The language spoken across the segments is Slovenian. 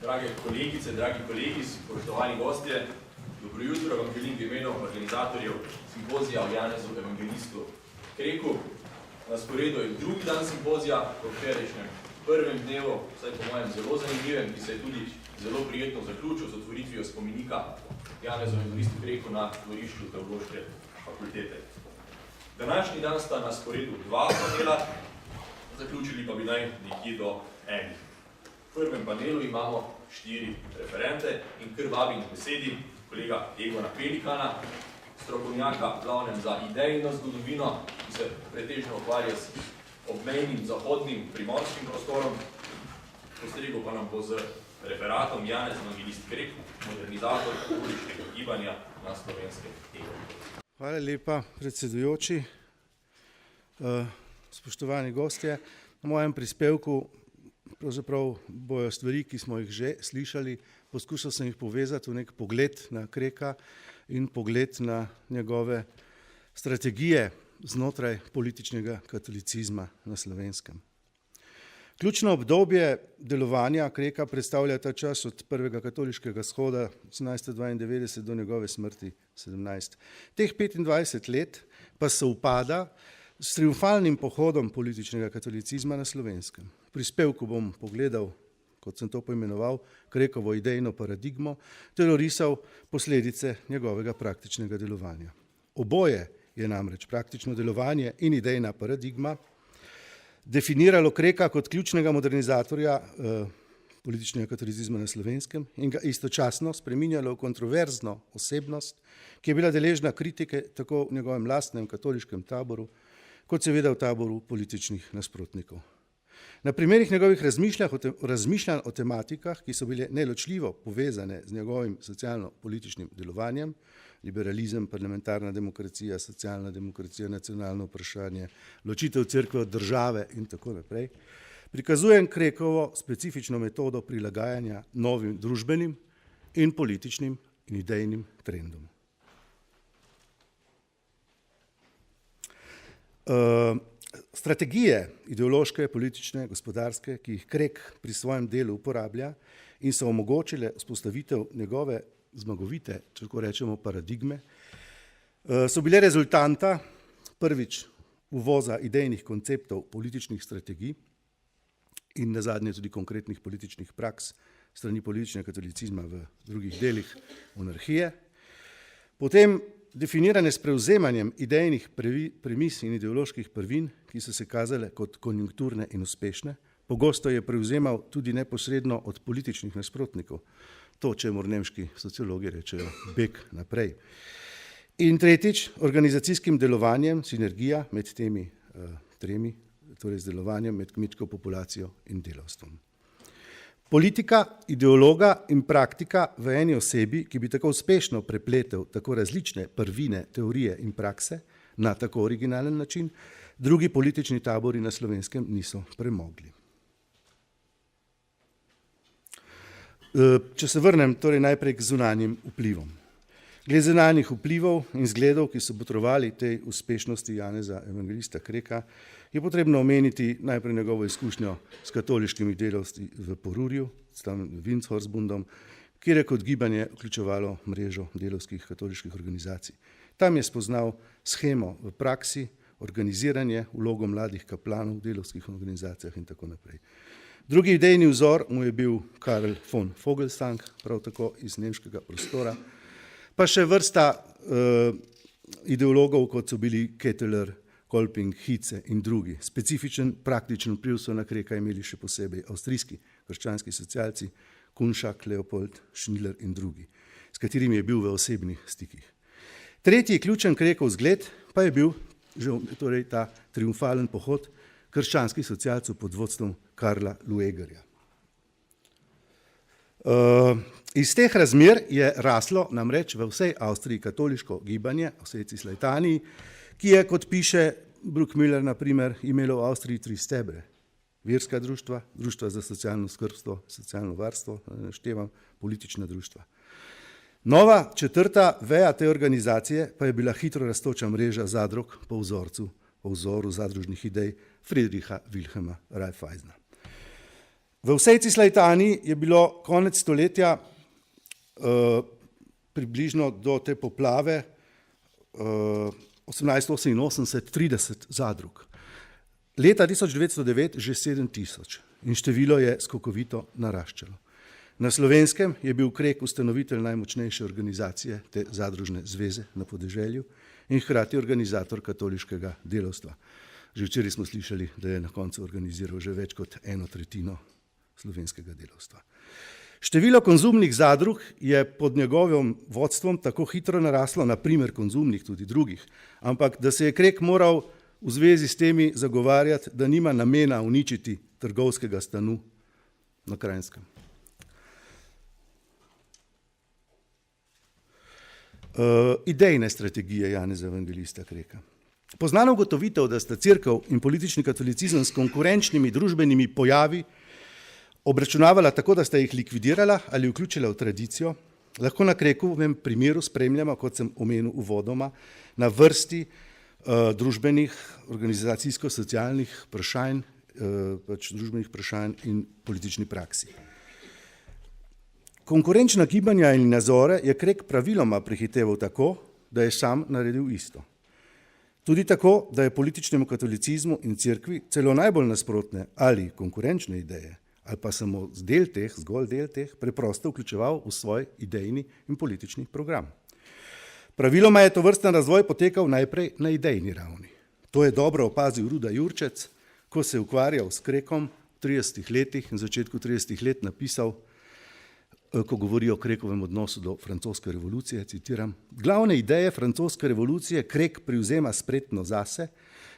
Drage kolegice, dragi kolegi, spoštovani gostje, dobro jutro vam želim v imenu organizatorjev simpozija o Janezu Evangelistu Kreku. Na sporedu je drugi dan simpozija, po včerajšnjem prvem dnevu, vsaj po mojem zelo zanimivem, ki se je tudi zelo prijetno zaključil z otvoritvijo spomenika Janezu Evangelistu Kreku na dvorišču Teološke fakultete. Današnji dan sta na sporedu dva panela, zaključili pa bi naj nekje do enih. V prvem panelu imamo 4 referente in kar vabim k besedi kolega Egona Pelikana, strokovnjaka glavnem za idejno zgodovino, ki se pretežno ukvarja s obmejnim zahodnim primorskim prostorom. Postregel pa nam bo z referatom Janez Evangelist Krek, modernizator katoliškega gibanja na slovenskem egu. Hvala lepa, predsedujoči. Spoštovani gostje, na mojem prispevku pravzaprav bojo stvari, ki smo jih že slišali. Poskušal sem jih povezati v nek pogled na Kreka in pogled na njegove strategije znotraj političnega katolicizma na Slovenskem. Ključno obdobje delovanja Kreka predstavlja ta čas od prvega katoliškega shoda 1792 do njegove smrti 17. Teh 25 let pa se upada s triumfalnim pohodom političnega katolicizma na Slovenskem. V prispevku bom pogledal, kot sem to poimenoval, Krekovo idejno paradigmo, ter orisal posledice njegovega praktičnega delovanja. Oboje je namreč praktično delovanje in idejna paradigma definiralo Kreka kot ključnega modernizatorja političnega katolicizma na Slovenskem in ga istočasno spreminjalo v kontroverzno osebnost, ki je bila deležna kritike tako v njegovem lastnem katoliškem taboru, kot seveda v taboru političnih nasprotnikov. Na primerih njegovih razmišljanj o tematikah, ki so bile neločljivo povezane z njegovim socialno-političnim delovanjem, liberalizem, parlamentarna demokracija, socialna demokracija, nacionalno vprašanje, ločitev cerkve od države in tako naprej, prikazujem Krekovo specifično metodo prilagajanja novim družbenim in političnim in idejnim trendom. Strategije ideološke, politične, gospodarske, ki jih Krek pri svojem delu uporablja in so omogočile vzpostavitev njegove zmagovite, če tako rečemo, paradigme, so bile rezultanta prvič uvoza idejnih konceptov političnih strategij in nazadnje tudi konkretnih političnih praks strani političnega katolicizma v drugih delih monarhije, potem definirane s prevzemanjem idejnih premis in ideoloških prvin, ki so se kazale kot konjunkturne in uspešne, pogosto je prevzemal tudi neposredno od političnih nasprotnikov, to, čemur nemški sociologi rečejo beg naprej. In tretjič, organizacijskim delovanjem, sinergija med temi tremi, torej z delovanjem med kmečko populacijo in delavstvom. Politika, ideologa in praktika v eni osebi, ki bi tako uspešno prepletel tako različne prvine, teorije in prakse na tako originalen način, drugi politični tabori na Slovenskem niso premogli. Če se vrnem torej najprej k zunanjim vplivom. Glede zunanjih vplivov in zgledov, ki so botrovali tej uspešnosti Janeza Evangelista Kreka, je potrebno omeniti najprej njegovo izkušnjo s katoliškimi delavci v Porurju, s tam Windshorsbundom, kjer je kot gibanje vključevalo mrežo delavskih katoliških organizacij. Tam je spoznal shemo v praksi, organiziranje, vlogo mladih kaplanov v delavskih organizacijah in tako naprej. Drugi idejni vzor mu je bil Karl von Vogelsang, prav tako iz nemškega prostora, pa še vrsta ideologov, kot so bili Ketteler, Kolping, Hitze in drugi. Specifičen praktičen vpliv so na Kreka imeli še posebej avstrijski krščanski socialci, Kunšak, Leopold, Schiller in drugi, s katerimi je bil v osebnih stikih. Tretji ključen Krekov zgled pa je bil torej ta triumfalen pohod krščanskih socialcev pod vodstvom Karla Luegerja. Iz teh razmer je raslo namreč v vsej Avstriji katoliško gibanje, vsej Cislajtaniji, ki je, kot piše Bruckmüller, na primer, imelo v Avstriji 3 stebre. Verska društva, društva za socialno skrbstvo, socialno varstvo, naštevam, politična društva. Nova 4. veja te organizacije pa je bila hitro rastoča mreža zadrug po vzoru zadružnih idej Friedricha Wilhelma Raiffeisena. V vsej Cislajtani je bilo konec stoletja približno do te poplave 1888 30 zadrug. Leta 1909 že 7000 in število je skokovito naraščalo. Na Slovenskem je bil Krek ustanovitelj najmočnejše organizacije te zadružne zveze na podeželju in hkrati organizator katoliškega delavstva. Že včeraj smo slišali, da je na koncu organiziral že več kot 1/3 slovenskega delavstva. Število konzumnih zadrug je pod njegovim vodstvom tako hitro naraslo, na primer konzumnih tudi drugih, ampak da se je Krek moral v zvezi s temi zagovarjati, da nima namena uničiti trgovskega stanu na Kranjskem. Idejne strategije Janeza Evangelista Kreka. Poznana ugotovitev, da sta cerkev in politični katolicizem s konkurenčnimi družbenimi pojavi obračunavala tako, da sta jih likvidirala ali vključila v tradicijo, lahko na Krekovem primeru spremljamo, kot sem omenil uvodoma, na vrsti družbenih, organizacijsko-socialnih vprašanj, družbenih vprašanj in politični praksi. Konkurenčna gibanja in nazore je Krek praviloma prehiteval tako, da je sam naredil isto. Tudi tako, da je političnemu katolicizmu in cerkvi celo najbolj nasprotne ali konkurenčne ideje, ali pa samo zgolj del teh, preprosto vključeval v svoj idejni in politični program. Praviloma je tovrsten razvoj potekal najprej na idejni ravni. To je dobro opazil Ruda Jurčec, ko se je ukvarjal s Krekom v 30 letih in začetku 30 let napisal, ko govori o Krekovem odnosu do francoske revolucije, citiram: "Glavne ideje francoske revolucije Krek privzema spretno zase,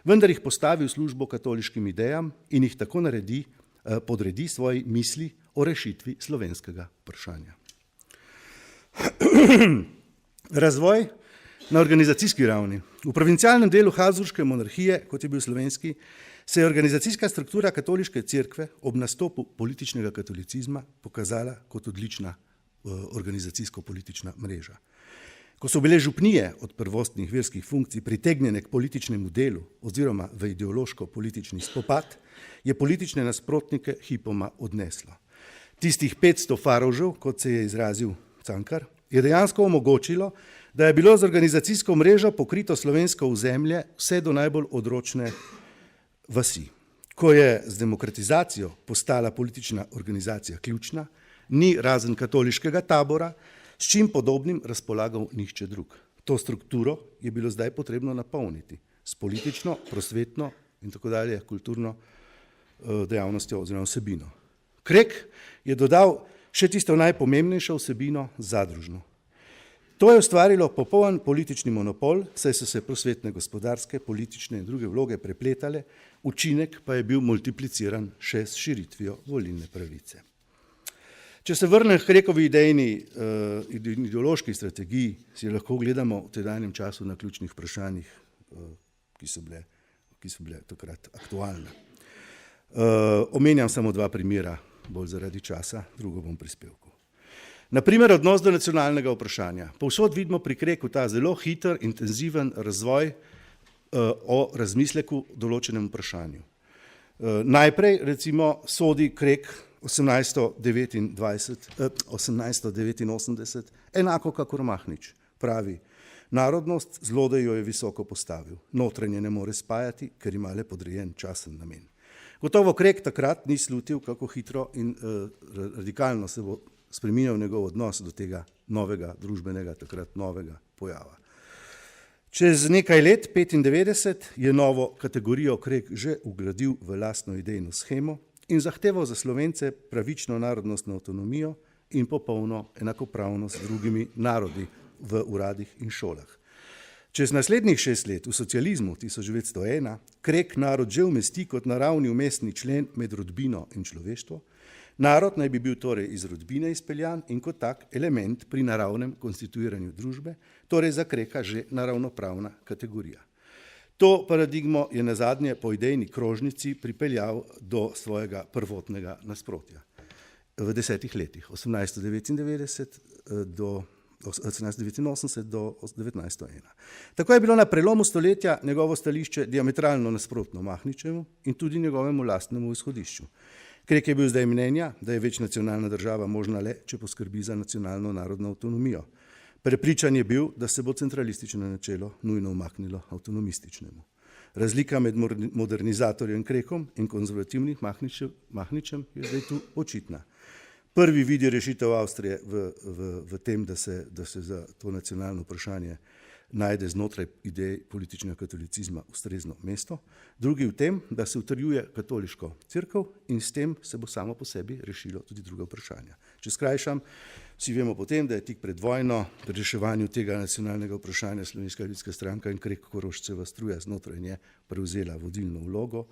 vendar jih postavi v službo katoliškim idejam in jih tako podredi svoji misli o rešitvi slovenskega vprašanja." Razvoj na organizacijski ravni. V provincialnem delu Habsburške monarhije, kot je bil slovenski, se je organizacijska struktura katoliške cerkve ob nastopu političnega katolicizma pokazala kot odlična organizacijsko-politična mreža. Ko so bile župnije od prvostnih verskih funkcij pritegnjene k političnemu delu oziroma v ideološko-politični spopad, je politične nasprotnike hipoma odneslo. Tistih 500 farovžev, kot se je izrazil Cankar, je dejansko omogočilo, da je bilo z organizacijsko mrežo pokrito slovensko ozemlje vse do najbolj odročne vasi. Ko je z demokratizacijo postala politična organizacija ključna, ni razen katoliškega tabora s čim podobnim razpolagal nihče drug. To strukturo je bilo zdaj potrebno napolniti s politično, prosvetno in tako dalje kulturno dejavnostjo oziroma vsebino. Krek je dodal še tisto najpomembnejšo vsebino, zadružno. To je ustvarilo popoln politični monopol, saj so se prosvetne, gospodarske, politične in druge vloge prepletale, učinek pa je bil multipliciran še s širitvijo volilne pravice. Če se vrnem k Krekovi idejni ideološki strategiji, si lahko gledamo v tedanjem času na ključnih vprašanjih, ki so bile takrat aktualne. Omenjam samo 2 primera, bolj zaradi časa, drugo bom prispevku. Na primer, odnos do nacionalnega vprašanja. Povsod vidimo pri Kreku ta zelo hiter, intenziven razvoj o razmisleku določenem vprašanju. Najprej recimo sodi Krek 1889, enako kakor Mahnič, pravi: "Narodnost zlodej jo je visoko postavil, notranje ne more spajati, ker ima le podrejen časen namen." Gotovo Krek takrat ni slutil, kako hitro in radikalno se bo spreminjal njegov odnos do tega novega družbenega, takrat novega pojava. Čez nekaj let, 95, je novo kategorijo Krek že vgradil v lastno idejno shemo in zahteval za Slovence pravično narodnostno avtonomijo in popolno enakopravnost z drugimi narodi v uradih in šolah. Čez naslednjih 6 let v socializmu 1901 Krek narod že umesti kot naravni umestni člen med rodbino in človeštvo. Narod naj bi bil torej iz rodbine izpeljan in kot tak element pri naravnem konstituiranju družbe, torej za Kreka že naravnopravna kategorija. To paradigmo je nazadnje po idejni krožnici pripeljal do svojega prvotnega nasprotja v 10 letih, 1889 do 1901. Tako je bilo na prelomu stoletja njegovo stališče diametralno nasprotno Mahničevemu in tudi njegovemu lastnemu izhodišču. Krek je bil zdaj mnenja, da je večnacionalna država možna le, če poskrbi za nacionalno narodno avtonomijo. Prepričan je bil, da se bo centralistično načelo nujno umaknilo avtonomističnemu. Razlika med modernizatorjem Krekom in konzervativnim Mahničem je zdaj tu očitna. Prvi vidi rešitev Avstrije v tem, da se za to nacionalno vprašanje najde znotraj idej političnega katolicizma ustrezno mesto, drugi v tem, da se utrjuje katoliško cerkev in s tem se bo samo po sebi rešilo tudi druga vprašanja. Če skrajšam, vsi vemo potem, da je tik pred vojno pri reševanju tega nacionalnega vprašanja Slovenska ljudska stranka in Krek Koroščeva struja znotraj nje prevzela vodilno vlogo,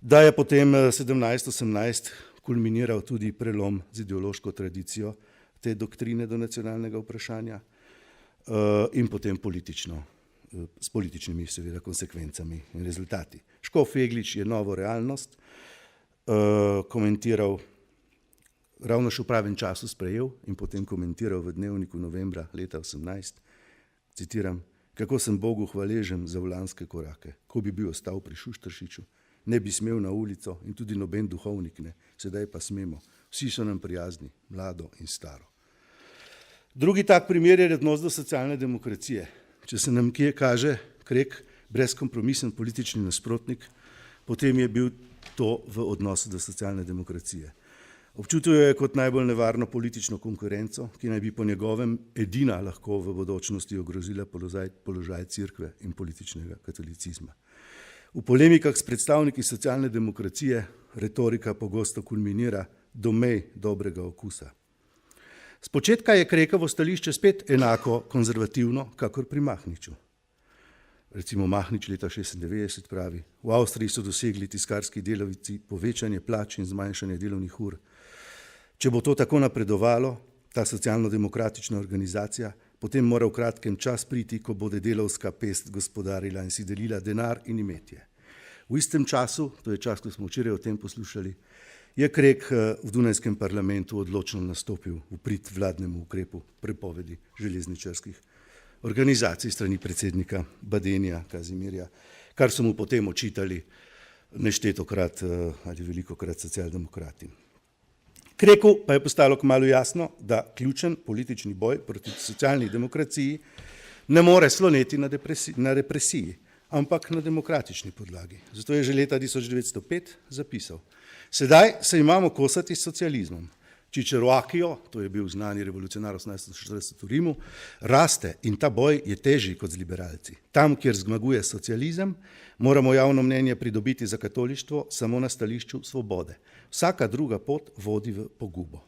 da je potem 1718 kulminiral tudi prelom z ideološko tradicijo te doktrine do nacionalnega vprašanja in potem politično, s političnimi seveda konsekvencami in rezultati. Škof Jeglič je novo realnost komentiral, ravno še v pravem času sprejel in potem komentiral v Dnevniku novembra leta 18, citiram, kako sem Bogu hvaležen za volanske korake, ko bi bil ostal pri Šušteršiču, ne bi smel na ulico in tudi noben duhovnik ne, sedaj pa smemo, vsi so nam prijazni, mlado in staro. Drugi tak primer je odnos do socialne demokracije. Če se nam kje kaže Krek brezkompromisen politični nasprotnik, potem je bil to v odnosu do socialne demokracije. Občutil je kot najbolj nevarno politično konkurenco, ki naj bi po njegovem edina lahko v bodočnosti ogrozila položaj cerkve in političnega katolicizma. V polemikah s predstavniki socialne demokracije retorika pogosto kulminira do mej dobrega okusa. Spočetka je Krekovo stališče spet enako konzervativno, kakor pri Mahniču. Recimo Mahnič leta 1996 pravi, v Avstriji so dosegli tiskarski delavci povečanje plač in zmanjšanje delovnih ur. Če bo to tako napredovalo, ta socialno-demokratična organizacija, potem mora v kratkem čas priti, ko bo delavska pest gospodarila in si delila denar in imetje. V istem času, to je čas, ko smo včeraj o tem poslušali, je Krek v Dunajskem parlamentu odločno nastopil v prid vladnemu ukrepu prepovedi železničarskih organizacij strani predsednika Badenija Kazimirja, kar so mu potem očitali neštetokrat ali velikokrat socialdemokrati. Kreku pa je postalo kmalu jasno, da ključen politični boj proti socialni demokraciji ne more sloneti na represiji, ampak na demokratični podlagi. Zato je že leta 1905 zapisal: sedaj se imamo kosati s socializmom. Cicero Acchio, to je bil znani revolucionar 1840 v Rimu, raste in ta boj je težji kot z liberalci. Tam, kjer zmaguje socializem, moramo javno mnenje pridobiti za katolištvo samo na stališču svobode. Vsaka druga pot vodi v pogubo.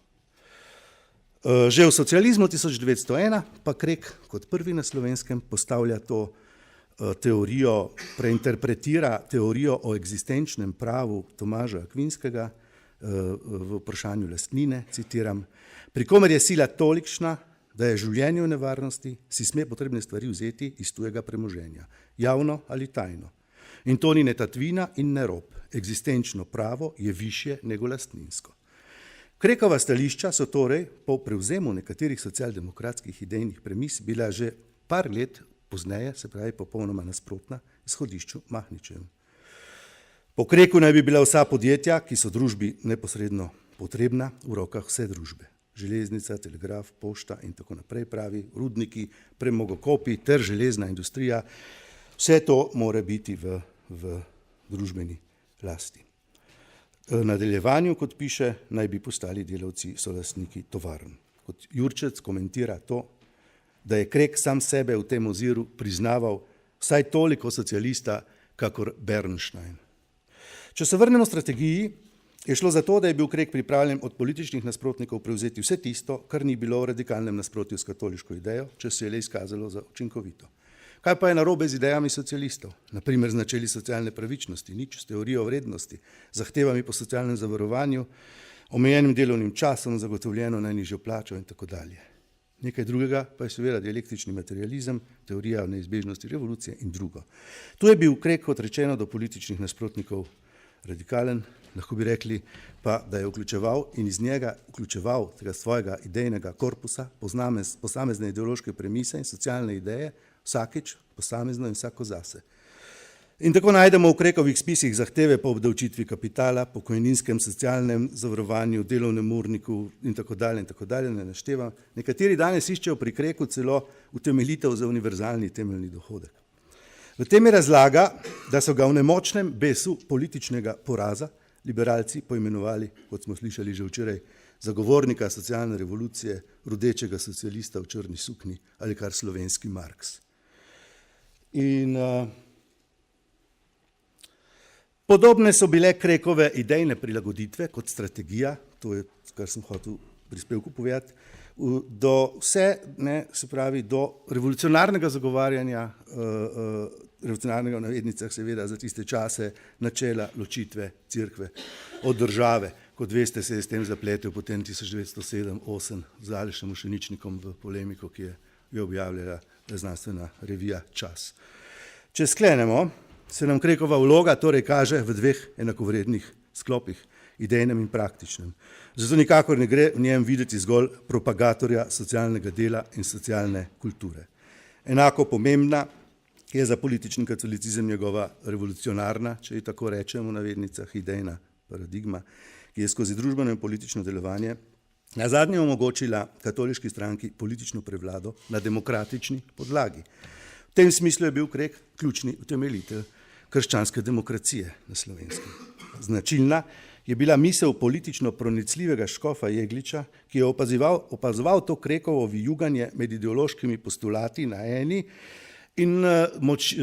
Že v socializmu 1901 pa Krek kot prvi na Slovenskem postavlja to teorijo, preinterpretira teorijo o eksistenčnem pravu Tomaža Akvinskega v vprašanju lastnine, citiram, pri komer je sila tolikšna, da je življenje v nevarnosti, si sme potrebne stvari vzeti iz tujega premoženja, javno ali tajno. In to ni ne tatvina in ne rob. Eksistenčno pravo je višje nego lastninsko. Krekova stališča so torej po prevzemu nekaterih socialdemokratskih idejnih premis bila že par let pozneje, se pravi popolnoma nasprotna izhodišču Mahničevem. Po Kreku naj bi bila vsa podjetja, ki so družbi neposredno potrebna, v rokah vse družbe. Železnica, telegraf, pošta in tako naprej, pravi, rudniki, premogokopi ter železna industrija, vse to mora biti v družbeni lasti. V nadaljevanju, kot piše, naj bi postali delavci solastniki tovarn. Kot Jurčec komentira to, da je Krek sam sebe v tem oziru priznaval vsaj toliko socialista, kakor Bernstein. Če se vrnemo strategiji, je šlo za to, da je bil Krek pripravljen od političnih nasprotnikov prevzeti vse tisto, kar ni bilo v radikalnem nasprotju s katoliško idejo, če se je le izkazalo za učinkovito. Kaj pa je narobe z idejami socialistov? Naprimer z načeli socialne pravičnosti, nič s teorijo vrednosti, zahtevami po socialnem zavarovanju, omejenim delovnim časom, zagotovljeno najnižjo plačo in tako dalje. Nekaj drugega pa je seveda dialektični materializem, teorija o neizbežnosti revolucije in drugo. Tu je bil Krek, kot rečeno, do političnih nasprotnikov radikalen, lahko bi rekli pa, da je vključeval in iz njega vključeval tega svojega idejnega korpusa posamezne ideološke premise in socialne ideje, vsakič posamezno in vsako zase. In tako najdemo v Krekovih spisih zahteve po obdavčitvi kapitala, pokojninskem, socialnem zavarovanju, delovnem urniku in tako dalje, ne naštevam. Nekateri danes iščejo pri Kreku celo utemeljitev za univerzalni temeljni dohodek. V tem je razlaga, da so ga v nemočnem besu političnega poraza liberalci poimenovali, kot smo slišali že včeraj, zagovornika socialne revolucije, rodečega socialista v črni suknji ali kar slovenski Marks. In podobne so bile Krekove idejne prilagoditve kot strategija, to je, kar sem hotel v prispevku povedati, do vse, se pravi, do revolucionarnega zagovarjanja, revolucionarnega v navednicah seveda za tiste čase načela ločitve cerkve od države. Kot veste, se je s tem zapletel potem 1907-8 z Alešem Ušeničnikom v polemiko, ki je objavljala znanstvena revija Čas. Če sklenemo, se nam Krekova vloga torej kaže v dveh enakovrednih sklopih, idejnem in praktičnem. Zato nikakor ne gre v njem videti zgolj propagatorja socialnega dela in socialne kulture. Enako pomembna je za politični katolicizem njegova revolucionarna, če ji tako rečemo v navednicah, idejna paradigma, ki je skozi družbeno in politično delovanje nazadnje omogočila katoliški stranki politično prevlado na demokratični podlagi. V tem smislu je bil Krek ključni utemeljitelj krščanske demokracije na Slovenskem. Značilna je bila misel politično pronicljivega škofa Jegliča, ki je opazoval to Krekovo vijuganje med ideološkimi postulati na eni in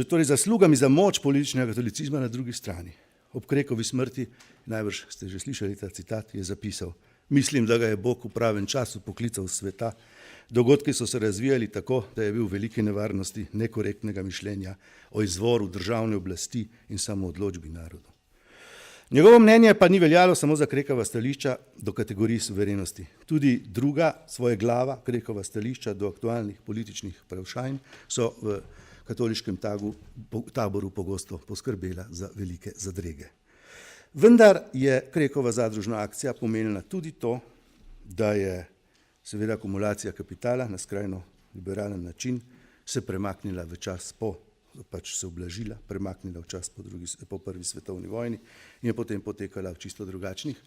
torej zaslugami za moč političnega katolicizma na drugi strani. Ob Krekovi smrti, najbrž ste že slišali ta citat, je zapisal: "Mislim, da ga je Bog v pravem času poklical s sveta. Dogodki so se razvijali tako, da je bil v veliki nevarnosti nekorektnega mišljenja o izvoru državne oblasti in samoodločbi narodu." Njegovo mnenje pa ni veljalo samo za Krekova stališča do kategorij suverenosti. Tudi druga svojeglava Krekova stališča do aktualnih političnih vprašanj so v katoliškem taboru pogosto poskrbela za velike zadrege. Vendar je Krekova zadružna akcija pomenila tudi to, da je seveda akumulacija kapitala na skrajno liberalen način se premaknila v čas se ublažila, premaknila v čas po prvi svetovni vojni in je potem potekala v čisto drugačnih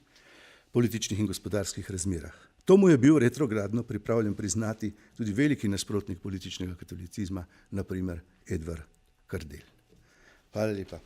političnih in gospodarskih razmerah. To mu je bil retrogradno pripravljen priznati tudi veliki nasprotnik političnega katolicizma, na primer Edvard Kardelj. Hvala lepa.